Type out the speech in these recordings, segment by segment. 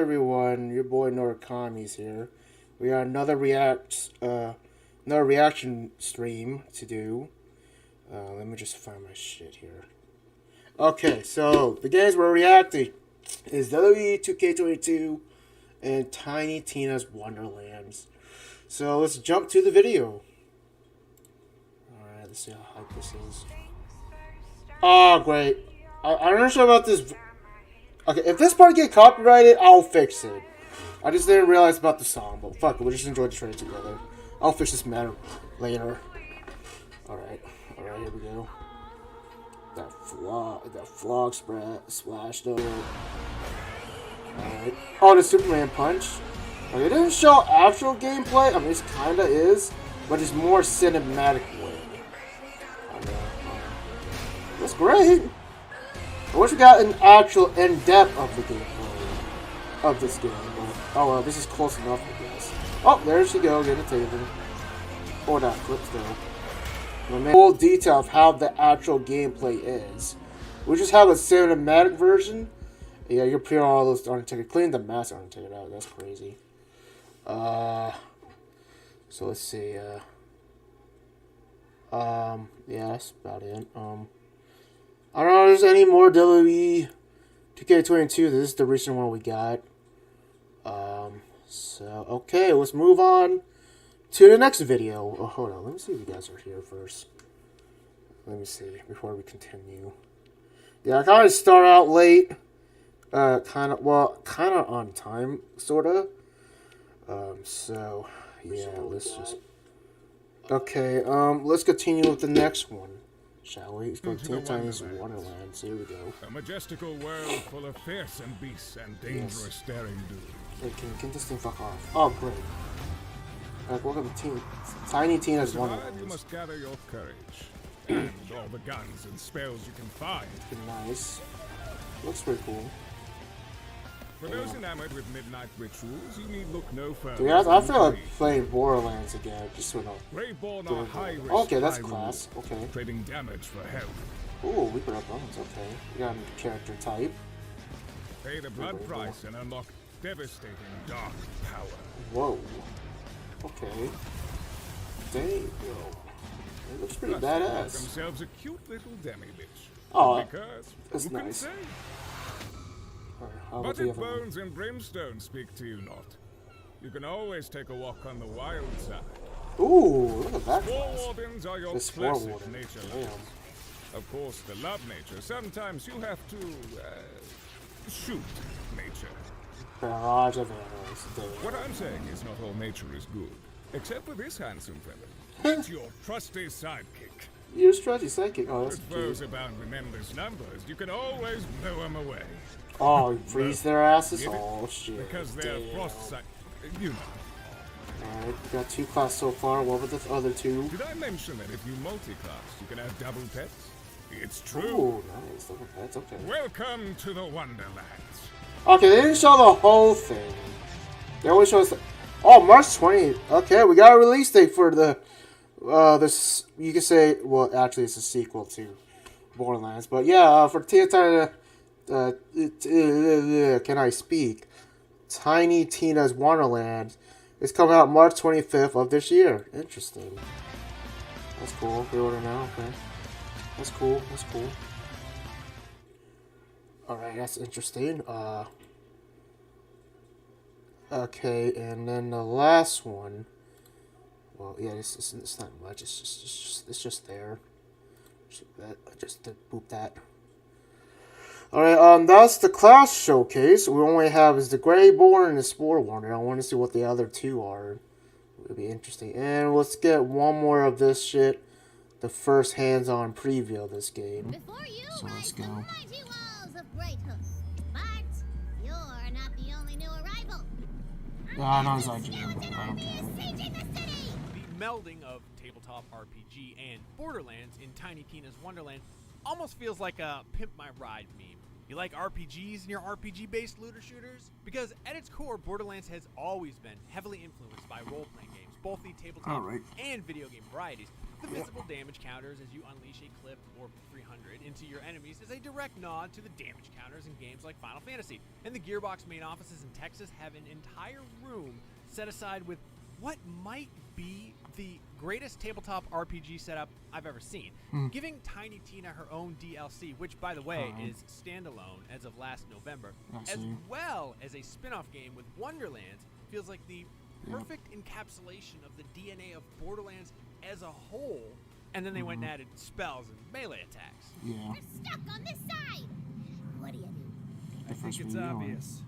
everyone? Your boy Norakami's here. We got another reaction stream to do. Let me just find my shit here. Okay, so the games we're reacting is WWE2K22 and Tiny Tina's Wonderlands. So let's jump to the video. Alright, let's see how hype this is. Oh, great. I'm not sure about this. Okay, if this part get copyrighted, I'll fix it. I just didn't realize about the song, but fuck it, we'll just enjoy the trailer together. I'll fix this matter later. Alright, here we go. That flog splashed over. Alright. Oh, the Superman punch. Okay, it didn't show actual gameplay. I mean, it kinda is, but it's more cinematic way. That's great. I wish we got an actual in-depth of the gameplay of this game. But, oh well, this is close enough, I guess. Oh, there she goes, getting a table. Or that flip though. Full detail of how the actual gameplay is. We just have a cinematic version. Yeah, you're pure all those Undertaker. Clean the mask Undertaker out. That's crazy. So let's see. Yeah, that's about it. I don't know if there's any more WWE2K22. This is the recent one we got. So, okay, let's move on to the next video. Oh, hold on. Let me see if you guys are here first. Let me see, before we continue. Yeah, I kind of start out late. Kind of on time, sort of. So, yeah, let's just... Okay, let's continue with the next one. Shall we? It's going to take time as Wonderlands. Here we go. A majestical world full of fearsome beasts and dangerous daring dudes. Hey, can this thing fuck off? Oh, great. Welcome to Tiny Tina's Wonderlands. You must gather your courage and all the guns and spells you can find. Nice. Looks pretty cool. For those enamored with midnight rituals, you need look no further. Dude, I feel like playing Borderlands again. Just so Graveborn are high risk. Okay, that's class. Okay. Trading damage for health. Ooh, we put up bones. Okay. We got a character type. Pay the blood price and unlock devastating dark power. Whoa. Okay. There you go. It looks pretty badass. Themselves a cute little demi-bitch. Oh, because that's who nice. Can say? Right, But if bones and brimstone speak to you not, you can always take a walk on the wild side. Ooh, look at that. Spore wardens are your classic nature lovers. Of course, to love nature, sometimes you have to shoot nature. Barrage of arrows. What I'm saying is not all nature is good, except for this handsome fellow. It's your trusty sidekick. Your trusty sidekick. Oh, that's cute. Foes abound with endless numbers. You can always blow them away. Oh, you freeze their asses? Oh, shit. Because they're frost side. You know. Alright, we got 2 class so far. What were the other 2? Did I mention that if you multi-class, you can have double pets? It's true. Ooh, nice. Double pets, okay. Welcome to the Wonderlands. Okay, they didn't show the whole thing. They only showed us... Oh, March 20th. Okay, we got a release date for the... this... You could say... Well, actually, it's a sequel to Borderlands. But yeah, for Tina... can I speak? Tiny Tina's Wonderland is coming out March 25th of this year. Interesting. That's cool. Pre-order now. Okay. That's cool. That's cool. Alright, that's interesting. Okay, and then the last one. Well, yeah, it's not much. It's just there. Just to boop that. Alright, that's the class showcase. We only have is the Greyborn and the Spore Warner. I want to see what the other 2 are. It'll be interesting. And let's get one more of this shit. The first hands-on preview of this game. So let's go. Yeah, I know it's IGN, but I don't care. The melding of tabletop RPG and Borderlands in Tiny Tina's Wonderland almost feels like a Pimp My Ride meme. You like RPGs and your RPG-based looter shooters? Because at its core, Borderlands has always been heavily influenced by role-playing games, both the tabletop Alright. and video game varieties. The visible damage counters as you unleash a clip or 300 into your enemies is a direct nod to the damage counters in games like Final Fantasy. And the Gearbox main offices in Texas have an entire room set aside with what might be the greatest tabletop RPG setup I've ever seen, giving Tiny Tina her own DLC, which, by the way, is standalone as of last November, as well as a spin-off game with Wonderlands. Feels like the perfect encapsulation of the DNA of Borderlands as a whole, and then they went and added spells and melee attacks. We're stuck on this side. What do you do? I think it's obvious.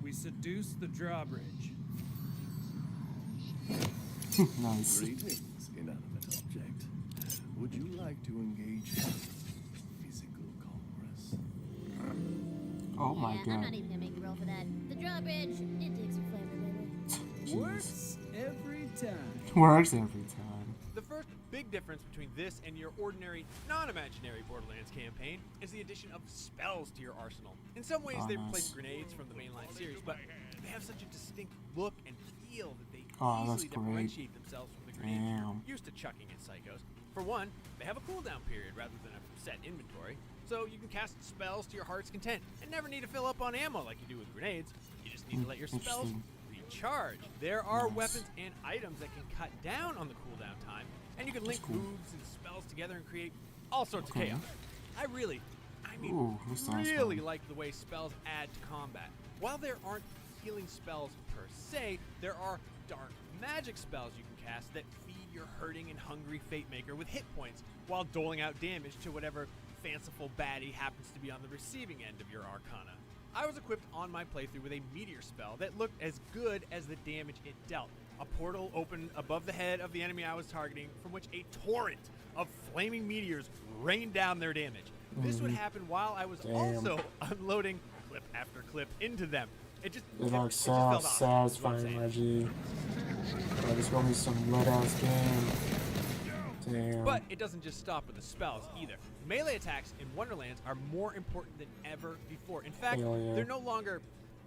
We seduce the drawbridge. Nice. Greetings, inanimate object. Would you like to engage in physical congress? Oh my I'm god. not even gonna make you roll for that. The drawbridge, it takes some flavor, baby. Works every time. Works every time. The first big difference between this and your ordinary, non-imaginary Borderlands campaign is the addition of spells to your arsenal. In some ways, they replace grenades from the mainline series, but they have such a distinct look and feel that they easily differentiate themselves from the grenades you're used to chucking at Psychos. For one, they have a cooldown period rather than a set inventory, so you can cast spells to your heart's content and never need to fill up on ammo like you do with grenades. You just need to let your spells recharge. There are weapons and items that can cut down on the cooldown time, and you can link moves and spells together and create all sorts of chaos. I really like the way spells add to combat. While there aren't healing spells per se, there are dark magic spells you can cast that feed your hurting and hungry Fate Maker with hit points while doling out damage to whatever fanciful baddie happens to be on the receiving end of your arcana. I was equipped on my playthrough with a meteor spell that looked as good as the damage it dealt. A portal opened above the head of the enemy I was targeting, from which a torrent of flaming meteors rained down their damage. This would happen while I was also unloading clip after clip into them. It just felt satisfying, Reggie. There's gonna be some lit-ass game. Damn. But it doesn't just stop with the spells either. Melee attacks in Wonderlands are more important than ever before. In fact, they're no longer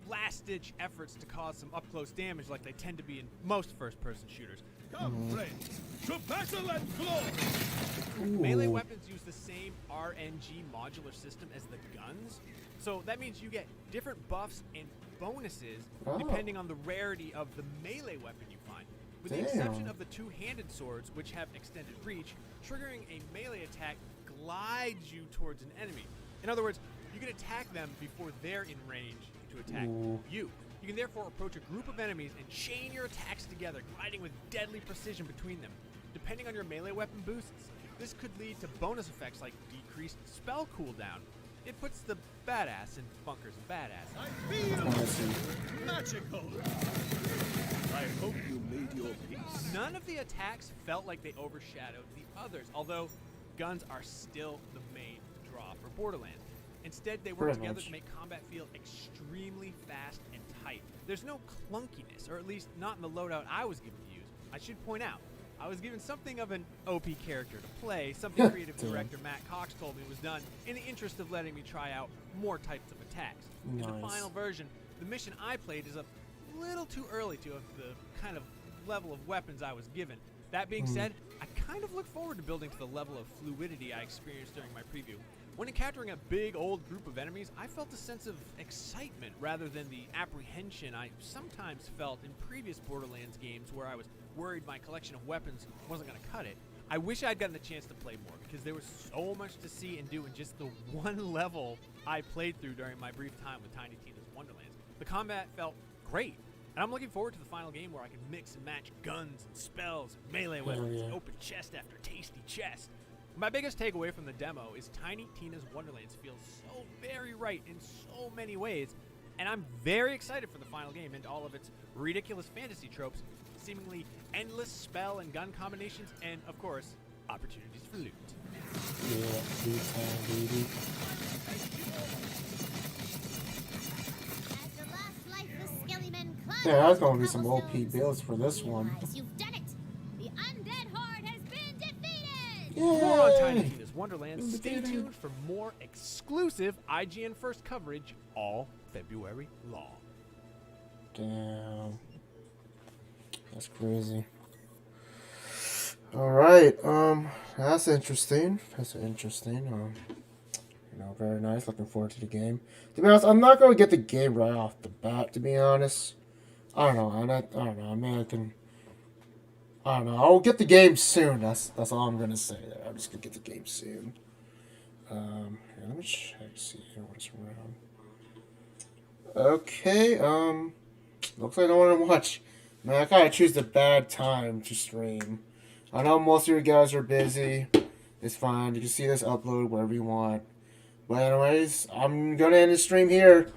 last-ditch efforts to cause some up-close damage like they tend to be in most first-person shooters. Come, friends, to battle and glory! Melee weapons use the same RNG modular system as the guns, so that means you get different buffs and bonuses depending on the rarity of the melee weapon you find. With the exception of the two-handed swords, which have extended reach, triggering a melee attack glides you towards an enemy. In other words, you can attack them before they're in range to attack you. You can therefore approach a group of enemies and chain your attacks together, gliding with deadly precision between them. Depending on your melee weapon boosts, this could lead to bonus effects like decreased spell cooldown. It puts the badass in bunkers and badass. I feel magical! I hope you made your peace. None of the attacks felt like they overshadowed the others, although guns are still the main draw for Borderlands. Instead, they work together to make combat feel extremely fast and tight. There's no clunkiness, or at least not in the loadout I was given to use. I should point out, I was given something of an OP character to play, something creative director Matt Cox told me was done in the interest of letting me try out more types of attacks. In the final version, the mission I played is a little too early to have the kind of level of weapons I was given. That being said, I kind of look forward to building to the level of fluidity I experienced during my preview. When encountering a big old group of enemies, I felt a sense of excitement rather than the apprehension I sometimes felt in previous Borderlands games where I was worried my collection of weapons wasn't going to cut it. I wish I'd gotten the chance to play more because there was so much to see and do in just the one level I played through during my brief time with Tiny Tina's Wonderlands. The combat felt great, and I'm looking forward to the final game where I can mix and match guns and spells and melee weapons and open chest after tasty chest. My biggest takeaway from the demo is Tiny Tina's Wonderlands feels so very right in so many ways, and I'm very excited for the final game and all of its ridiculous fantasy tropes, seemingly endless spell and gun combinations, and, of course, opportunities for loot. Yeah, loot time, baby. As the last lifeless skellymen climb Yeah, that's gonna be the some OP cobblestones, builds for this one. realize you've done it. The undead horde has been defeated. More on Tiny Tina's Wonderlands. Stay tuned for more exclusive IGN First coverage all February long. Damn. That's crazy. All right. That's interesting. That's interesting. Very nice. Looking forward to the game. To be honest, I'm not going to get the game right off the bat. To be honest, I don't know. I don't know. I mean, I don't know. I'll get the game soon. That's all I'm gonna say. There. I'm just gonna get the game soon. Here, let me check. See here what's around. Okay. Looks like I don't want to watch. Man, I gotta choose the bad time to stream. I know most of you guys are busy. It's fine. You can see this upload wherever you want. But anyways, I'm gonna end the stream here.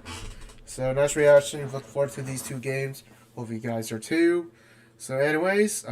So nice reaction. Look forward to these two games. Hope you guys are too. So anyways,